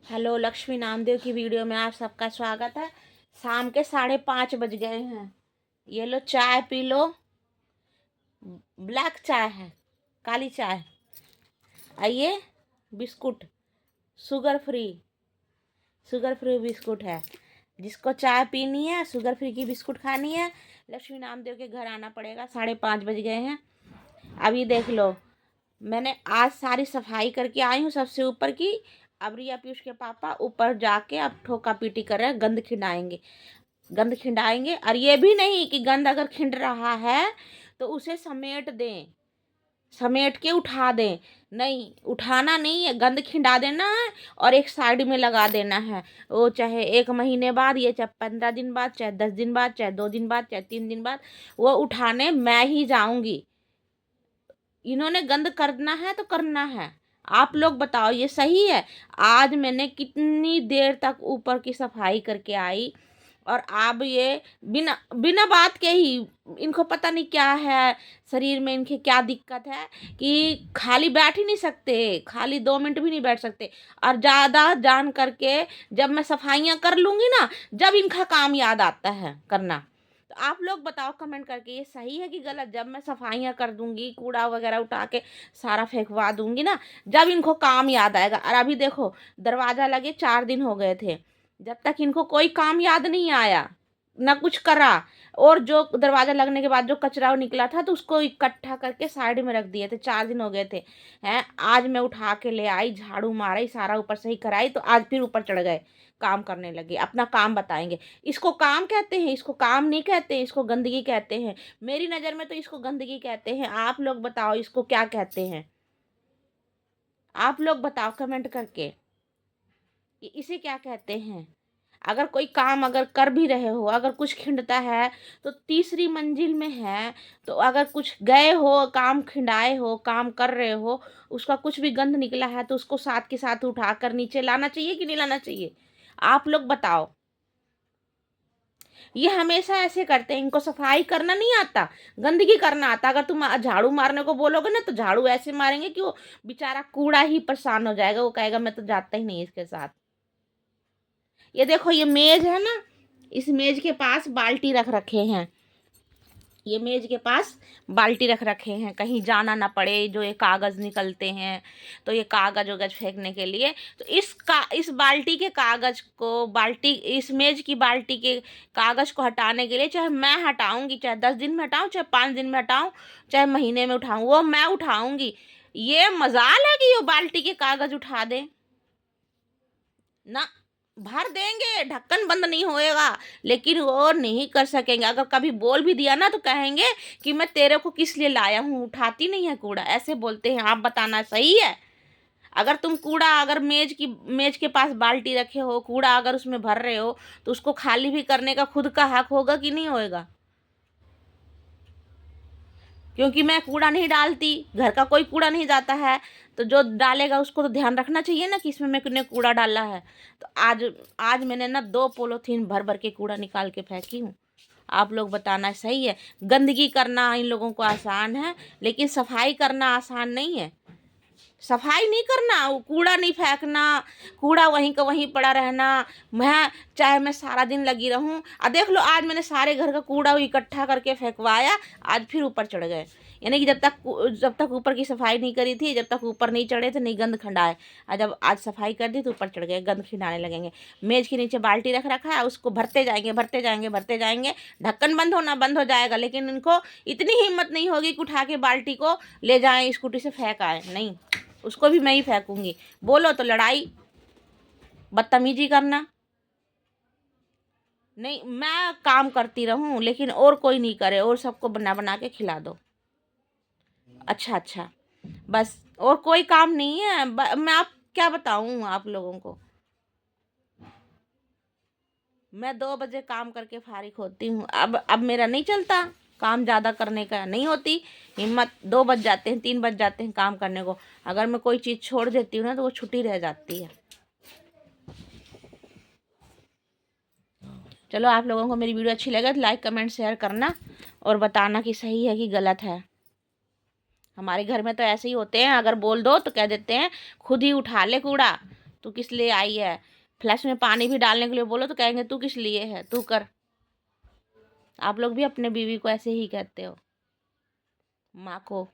Hello, Lakshmi Namdev की video में आप सबका स्वागत है। शाम के 5:30 बज गए हैं। ये लो चाय पी लो। ब्लैक चाय है, काली चाय। आइए, बिस्कुट शुगर फ्री बिस्कुट है। जिसको चाय पीनी है, शुगर फ्री की बिस्कुट खानी है, लक्ष्मी नामदेव के घर आना पड़ेगा। 5:30 बज गए हैं। अभी देख लो, मैंने आज सारी सफाई करके आई हूँ सबसे ऊपर की। अब रिया पीयूष के पापा ऊपर जाके अब ठोका पीटी कर रहे हैं, गंद खिंडाएंगे। और ये भी नहीं कि गंद अगर खिंड रहा है तो उसे समेट के उठा दें। नहीं, उठाना नहीं है, गंद खिंडा देना है और एक साइड में लगा देना है। वो चाहे 1 महीने बाद, ये चाहे 15 दिन बाद, चाहे 10 दिन बाद, चाहे 2 दिन बाद, चाहे 3 दिन बाद, वो उठाने मैं ही जाऊंगी। इन्होंने गंद करना है तो करना है। आप लोग बताओ, ये सही है? आज मैंने कितनी देर तक ऊपर की सफाई करके आई, और अब ये बिना बिना बात के ही, इनको पता नहीं क्या है, शरीर में इनके क्या दिक्कत है कि खाली बैठ ही नहीं सकते, खाली 2 मिनट भी नहीं बैठ सकते। और ज़्यादा जान करके जब मैं सफाइयाँ कर लूँगी ना, जब इनका काम याद आता है करना। तो आप लोग बताओ कमेंट करके, ये सही है कि गलत? जब मैं सफाइयाँ कर दूंगी, कूड़ा वगैरह उठा के सारा फेंकवा दूंगी ना, जब इनको काम याद आएगा। और अभी देखो, दरवाज़ा लगे 4 दिन हो गए थे, जब तक इनको कोई काम याद नहीं आया, ना कुछ करा। और जो दरवाज़ा लगने के बाद जो कचरा निकला था, तो उसको इकट्ठा करके साइड में रख दिए थे। 4 दिन हो गए थे हैं। आज मैं उठा के ले आई, झाड़ू मारा, सारा ऊपर से ही कराई, तो आज फिर ऊपर चढ़ गए, काम करने लगे, अपना काम बताएंगे। इसको काम कहते हैं? इसको काम नहीं कहते हैं, इसको गंदगी कहते हैं। मेरी नज़र में तो इसको गंदगी कहते हैं। आप लोग बताओ इसको क्या कहते हैं? आप लोग बताओ कमेंट करके कि इसे क्या कहते हैं। अगर कोई काम अगर कर भी रहे हो, अगर कुछ खिंडता है तो तीसरी मंजिल में है, तो अगर कुछ गए हो, काम खिंडाए हो, काम कर रहे हो, उसका कुछ भी गंद निकला है, तो उसको साथ के साथ उठाकर नीचे लाना चाहिए कि नहीं लाना चाहिए? आप लोग बताओ। ये हमेशा ऐसे करते हैं, इनको सफाई करना नहीं आता, गंदगी करना आता। अगर तुम झाड़ू मारने को बोलोगे ना, तो झाड़ू ऐसे मारेंगे कि वो बेचारा कूड़ा ही परेशान हो जाएगा, वो कहेगा मैं तो जाता ही नहीं इसके साथ। ये देखो, ये मेज है ना, इस मेज के पास बाल्टी रख रखे हैं। ये मेज के पास बाल्टी रख रखे हैं, कहीं जाना ना पड़े। जो ये कागज़ निकलते हैं, तो ये कागज वगज फेंकने के लिए, तो इस बाल्टी के कागज को, इस मेज की बाल्टी के कागज को हटाने के लिए, चाहे मैं हटाऊंगी, चाहे 10 दिन में हटाऊं, चाहे 5 दिन में हटाऊं, चाहे महीने में उठाऊं, वो मैं उठाऊंगी। ये मजाल है कि ये बाल्टी के कागज उठा दे ना? भर देंगे, ढक्कन बंद नहीं होएगा, लेकिन वो नहीं कर सकेंगे। अगर कभी बोल भी दिया ना, तो कहेंगे कि मैं तेरे को किस लिए लाया हूँ, उठाती नहीं है कूड़ा, ऐसे बोलते हैं। आप बताना सही है? अगर तुम कूड़ा, अगर मेज के पास बाल्टी रखे हो, कूड़ा अगर उसमें भर रहे हो, तो उसको खाली भी करने का खुद का हक होगा कि नहीं होएगा? क्योंकि मैं कूड़ा नहीं डालती, घर का कोई कूड़ा नहीं जाता है, तो जो डालेगा उसको तो ध्यान रखना चाहिए ना कि इसमें मैंने कूड़ा डाला है। तो आज आज मैंने ना 2 पॉलीथीन भर भर के कूड़ा निकाल के फेंकी हूँ। आप लोग बताना सही है? गंदगी करना इन लोगों को आसान है, लेकिन सफाई करना आसान नहीं है। सफाई नहीं करना, वो कूड़ा नहीं फेंकना, कूड़ा वहीं का वहीं पड़ा रहना। चाहे मैं सारा दिन लगी रहूं, देख लो, आज मैंने सारे घर का कूड़ा इकट्ठा करके फेंकवाया, आज फिर ऊपर चढ़ गए। यानी कि जब तक ऊपर की सफाई नहीं करी थी, जब तक ऊपर नहीं चढ़े थे, नहीं गंद खंडाए। और जब आज सफाई कर दी तो ऊपर चढ़ गए, गंद खिंडाने लगेंगे। मेज के नीचे बाल्टी रख रखा है, उसको भरते जाएंगे, भरते जाएंगे, भरते जाएंगे। ढक्कन बंद हो जाएगा, लेकिन इनको इतनी हिम्मत नहीं होगी कि उठा के बाल्टी को ले जाएं, स्कूटी से फेंक आए। नहीं, उसको भी मैं ही फेंकूंगी। बोलो तो लड़ाई, बदतमीजी करना। नहीं, मैं काम करती रहूं, लेकिन और कोई नहीं करे, और सबको बना बना के खिला दो। अच्छा अच्छा, बस और कोई काम नहीं है। मैं आप क्या बताऊं आप लोगों को? मैं 2 बजे काम करके फारिग होती हूँ। अब मेरा नहीं चलता, काम ज़्यादा करने का नहीं होती हिम्मत। 2 बज जाते हैं, 3 बज जाते हैं काम करने को। अगर मैं कोई चीज़ छोड़ देती हूँ ना, तो वो छुट्टी रह जाती है। चलो, आप लोगों को मेरी वीडियो अच्छी लगे तो लाइक कमेंट शेयर करना, और बताना कि सही है कि गलत है। हमारे घर में तो ऐसे ही होते हैं, अगर बोल दो तो कह देते हैं खुद ही उठा ले कूड़ा, तू किस लिए आई है, फ्लैश में पानी भी डालने के लिए बोलो तो कहेंगे तू किस लिए है, तू कर। आप लोग भी अपने बीवी को ऐसे ही कहते हो, माँ को।